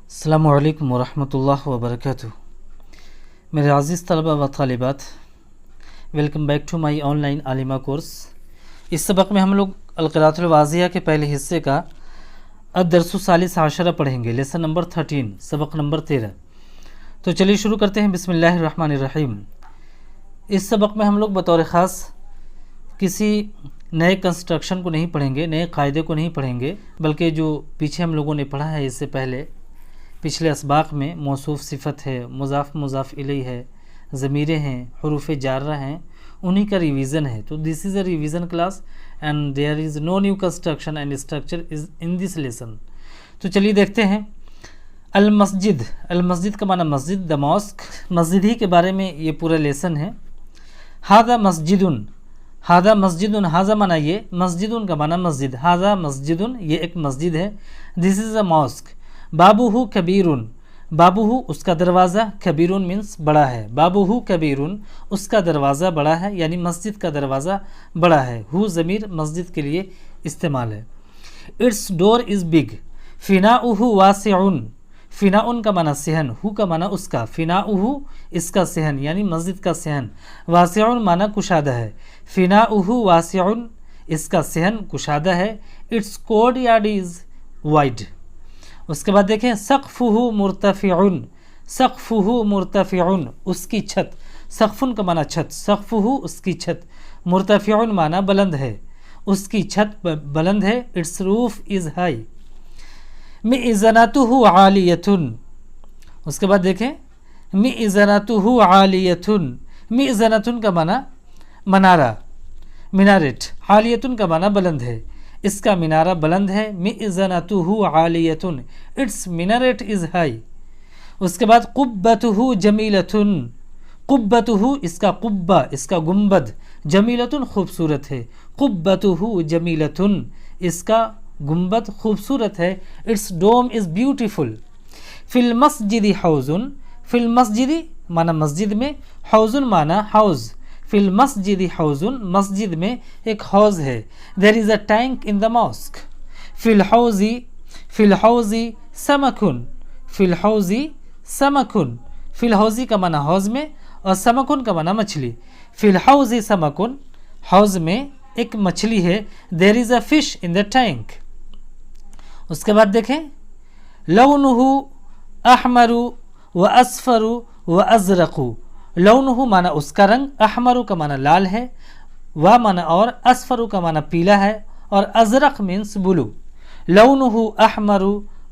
السلام علیکم ورحمۃ اللہ وبرکاتہ۔ میرے عزیز طلبہ و طالبات، welcome back to my online عالمہ کورس۔ اس سبق میں ہم لوگ القراءۃ الواضحہ کے پہلے حصے کا الدرس الثالث عشرہ پڑھیں گے، لیسن نمبر 13، سبق نمبر 13۔ تو چلیے شروع کرتے ہیں، بسم اللہ الرحمن الرحیم۔ اس سبق میں ہم لوگ بطور خاص کسی نئے کنسٹرکشن کو نہیں پڑھیں گے، نئے قاعدے کو نہیں پڑھیں گے، بلکہ جو پیچھے ہم لوگوں نے پڑھا ہے اس سے پہلے پچھلے اسباق میں موصوف صفت ہے، مضاف مضاف الیہ ہے، ضمیریں ہیں، حروف جارہ ہیں، انہی کا ریویژن ہے۔ تو this is a revision class and there is no new construction and structure is in this lesson. تو چلیے دیکھتے ہیں۔ المسجد، المسجد کا معنی مسجد، دا ماسک، مسجد ہی کے بارے میں یہ پورا لیسن ہے۔ ھذا مسجد، ھذا مسجد، ھذا معنی یہ، مسجد کا معنی مسجد، ھذا مسجد یہ ایک مسجد ہے۔ دس از اے ماسک۔ بابہ کبیر، بابہ اس کا دروازہ، کبیر مینس بڑا ہے، بابہ کبیر اس کا دروازہ بڑا ہے، یعنی مسجد کا دروازہ بڑا ہے۔ ہو ضمیر مسجد کے لیے استعمال ہے۔ اٹس ڈور از بگ، فناؤہ واسع، فناء کا معنی صحن، ہو کا معنی اس کا، فناؤہ اس کا صحن یعنی مسجد کا صحن، واسع معنی کشادہ ہے، فناؤہ واسع اس کا صحن کشادہ ہے۔ It's courtyard is wide. اس کے بعد دیکھیں سقفہ مرتفع، سقفہ مرتفع اس کی چھت، سقفن کا معنی چھت، سقفہ اس کی چھت، مرتفع معنی بلند ہے، اس کی چھت بلند ہے۔ It's roof is high. مئذنتہ عالیۃ، اس کے بعد دیکھیں مئذنتہ عالیۃ، مئذنۃ کا معنی منارہ، میناریٹ، عالیۃ کا معنی بلند ہے، اس کا مینارہ بلند ہے۔ مئذنتہ عالیۃ، اٹس میناریٹ از ہائی۔ اس کے بعد قبتہ جمیلۃ، قبتہ اس کا قبہ، اس کا گنبد، جمیلۃ خوبصورت ہے، قبتہ جمیلۃ اس کا گنبد خوبصورت ہے۔ It's dome is beautiful. فی المسجد حوض، فی المسجد معنی مسجد میں، حوض معنی حوض، فی المسجد حوض مسجد میں ایک حوض ہے۔ There is a tank in the mask. فی الحوض، فی الحوض سمک، فی الحوض سمک، فی الحوض کا معنی حوض میں اور سمکن کا معنی مچھلی۔ فی الحوض سمک حوض میں ایک مچھلی ہے۔ There is a fish in the tank. اس کے بعد دیکھیں لونہ احمر و اصفر و ازرق، لونہ معنی اس کا رنگ، احمر کا معنی لال ہے، و معنی اور، اصفر کا معنی پیلا ہے، اور ازرق مینس بلو۔ لونہ احمر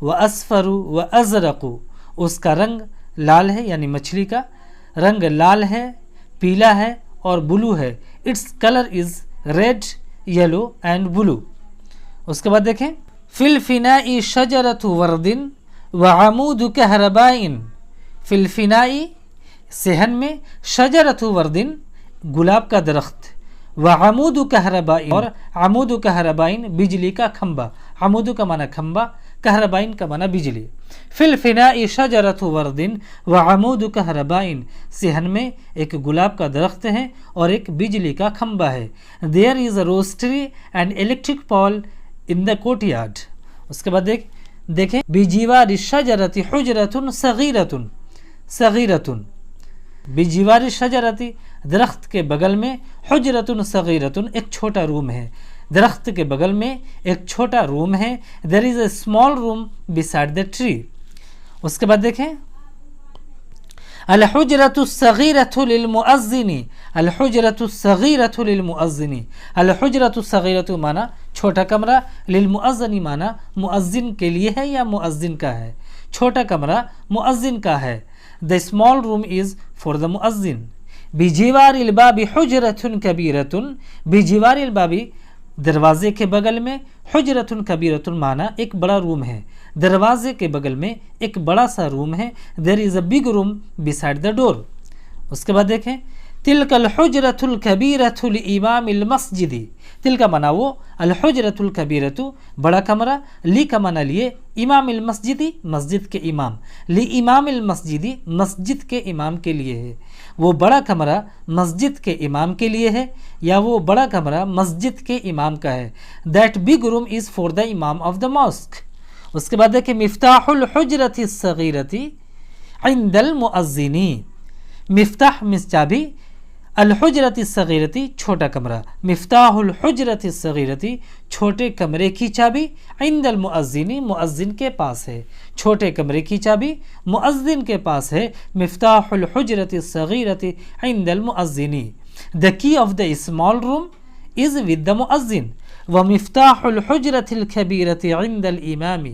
و اصفر و ازرق اس کا رنگ لال ہے، یعنی مچھلی کا رنگ لال ہے، پیلا ہے اور بلو ہے۔ It's colour is red, yellow and blue. اس کے بعد دیکھیں فی الفناء شجرۃ ورد وعمود کہرباء، فی الفناء صحن میں، شجرۃ ورد گلاب کا درخت، وعمود کہرباء اور عمود کہرباء بجلی کا کھمبا، عمود کا معنی کھمبا، کہرباء کا معنی بجلی۔ فی الفناء شجرۃ ورد وعمود کہرباء صحن میں ایک گلاب کا درخت ہے اور ایک بجلی کا کھمبا ہے۔ There is a rostrum and electric pole in the courtyard. اس کے بعد دیکھیں بجوار الشجرۃ حجرۃ صغیرۃ، صغیرۃ بجوار الشجرۃ درخت کے بغل میں، حجرۃ صغیرۃ ایک چھوٹا روم ہے، درخت کے بغل میں ایک چھوٹا روم ہے۔ There is a small room beside the tree۔ اس کے بعد دیکھیں الحجرۃ الصغیرۃ للمؤذن، الحجرۃ الصغیرۃ للمؤذن، الحجرۃ الصغیرۃ معنی چھوٹا کمرہ، للمؤذن معنی مؤذن کے لیے ہے یا مؤذن کا ہے، چھوٹا کمرہ مؤذن کا ہے۔ The small room is for the مؤذن۔ بجوار الباب حجرۃ کبیرۃ، بجوار الباب دروازے کے بغل میں، حجرۃ کبیرۃ معنی ایک بڑا روم ہے، دروازے کے بغل میں ایک بڑا سا روم ہے۔ There is a big room beside the door۔ اس کے بعد دیکھیں تلک الحجرۃ الکبیرۃ لامام المسجد، تلک معنی وہ، الحجرۃ الکبیرۃ بڑا کمرہ، لی کا معنی لیے، امام المسجد مسجد کے امام، لامام المسجد مسجد کے امام کے لیے ہے، وہ بڑا کمرہ مسجد کے امام کے لیے ہے یا وہ بڑا کمرہ مسجد کے امام کا ہے۔ That big room is for the امام آف دا ماسک، اس کے بعد دیکھیں مفتاح الحجرۃ الصغیرۃ عند المؤذنی، مفتاح مس چابی، الحجرۃ الصغیرۃ چھوٹا کمرہ، مفتاح الحجرۃ الصغیرۃ چھوٹے کمرے کی چابی، عند المؤذن مؤذن کے پاس ہے، چھوٹے کمرے کی چابی مؤذن کے پاس ہے، مفتاح الحجرۃ الصغیرۃ عند المؤذن، the key of the small room is with the مؤذن، ومفتاح الحجرۃ الکبیرۃ عند الامام،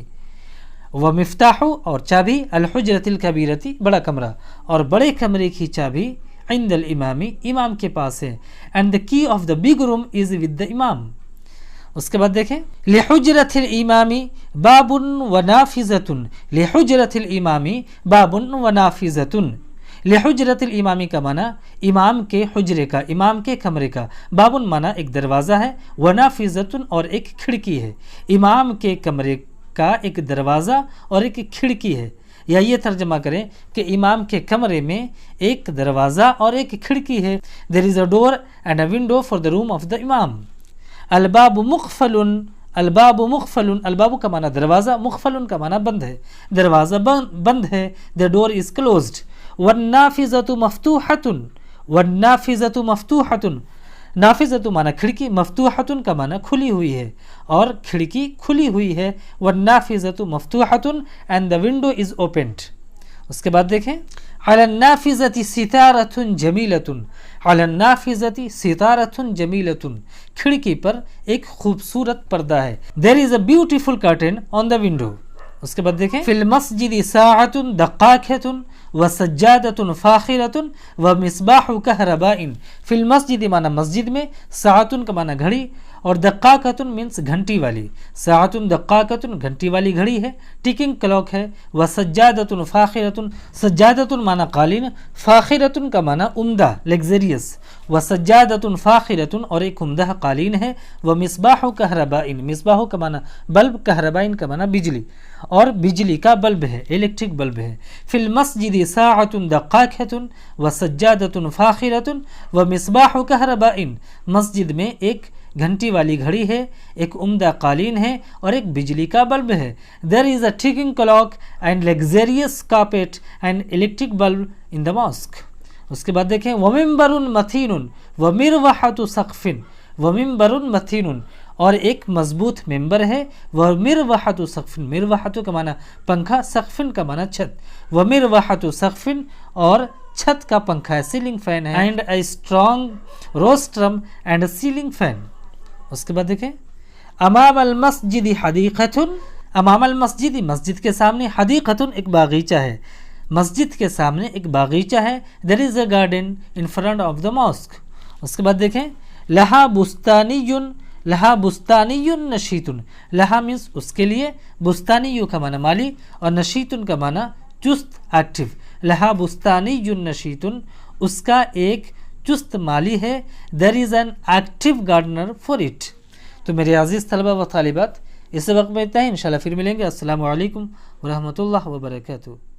ومفتاح اور چابی الحجرۃ الکبیرۃ بڑا کمرہ، اور بڑے کمرے کی چابی عند الامام امام کے پاس ہے، and the key of the big room is with the امام۔ اس کے بعد دیکھیں لحجرۃ الامام باب ونافذۃ، لحجرۃ الامام باب ونافذۃ، لحجرۃ الامام کا معنی امام کے حجرے کا، امام کے کمرے کا، باب معنی ایک دروازہ ہے، ونافذۃ اور ایک کھڑکی ہے، امام کے کمرے کا ایک دروازہ اور ایک کھڑکی ہے، یا یہ ترجمہ کریں کہ امام کے کمرے میں ایک دروازہ اور ایک کھڑکی ہے، there is a door and a window for the room of the امام۔ الباب مقفل، الباب مقفل، الباب کا معنی دروازہ، مقفل کا معنی بند ہے، دروازہ بند ہے، the door is closed۔ والنافذۃ مفتوحۃ، والنافذۃ مفتوحۃ، نافذۃ معنی کھڑکی، مفتوحۃ کا معنی کھلی ہوئی ہے، اور کھڑکی کھلی ہوئی ہے، والنافذۃ مفتوحۃ and the window is opened۔ اس کے بعد دیکھیں علی النافذۃ ستارۃ جمیلۃ، علی النافذۃ ستارۃ جمیلۃ، کھڑکی پر ایک خوبصورت پردہ ہے، there is a beautiful curtain on the window۔ اس کے بعد دیکھیں فی المسجد ساعۃ دقاقۃ وسجادۃ فاخرۃ ومصباح کہرباء، فی المسجد معنی مسجد میں، ساعۃ کا معنی گھڑی، اور دقاقۃ مینس گھنٹی والی، ساعۃ دقاقۃ گھنٹی والی گھڑی ہے، ٹکنگ کلاک ہے، وسجادۃ فاخرۃ، سجادۃ معنی قالین، فاخرۃ کا معنی عمدہ لیگزریس، وسجادۃ فاخرۃ اور ایک عمدہ قالین ہے، ومصباح کہرباء، مصباح کا معنی بلب، کہرباء کا معنی بجلی، اور بجلی کا بلب ہے، الیکٹرک بلب ہے۔ فی المسجد ساعۃ دقاقۃ وسجادۃ فاخرۃ ومصباح کہرباء، مسجد میں ایک گھنٹی والی گھڑی ہے، ایک عمدہ قالین ہے، اور ایک بجلی کا بلب ہے۔ there is a ticking clock and luxurious carpet and electric bulb in the mosque۔ اس کے بعد دیکھیں ومنبر متین ومروحۃ سقف، ومنبر متین اور ایک مضبوط ممبر ہے، ومروحۃ سقف، مروحۃ کا معنی پنکھا، سقف کا معنی چھت، ومروحۃ سقف اور چھت کا پنکھا ہے، سیلنگ فین ہے، and a strong rostrum and ceiling fan. اس کے بعد دیکھیں امام المسجد حدیقۃ، امام المسجد مسجد کے سامنے، حدیقۃ ایک باغیچہ ہے، مسجد کے سامنے ایک باغیچہ ہے، there is a garden in front of the mosque۔ اس کے بعد دیکھیں لہا بستانی، لہا بستانی نشیط، لہا مینس اس کے لیے، بستانی کا معنی مالی، اور نشیط کا معنی چست، ایکٹیو، لہا بستانی نشیط اس کا ایک چست مالی ہے، there is an active gardener for it۔ تو میرے عزیز طلبہ و طالبات اس وقت میں اتنا ہی، انشاءاللہ پھر ملیں گے۔ السلام علیکم ورحمۃ اللہ وبرکاتہ۔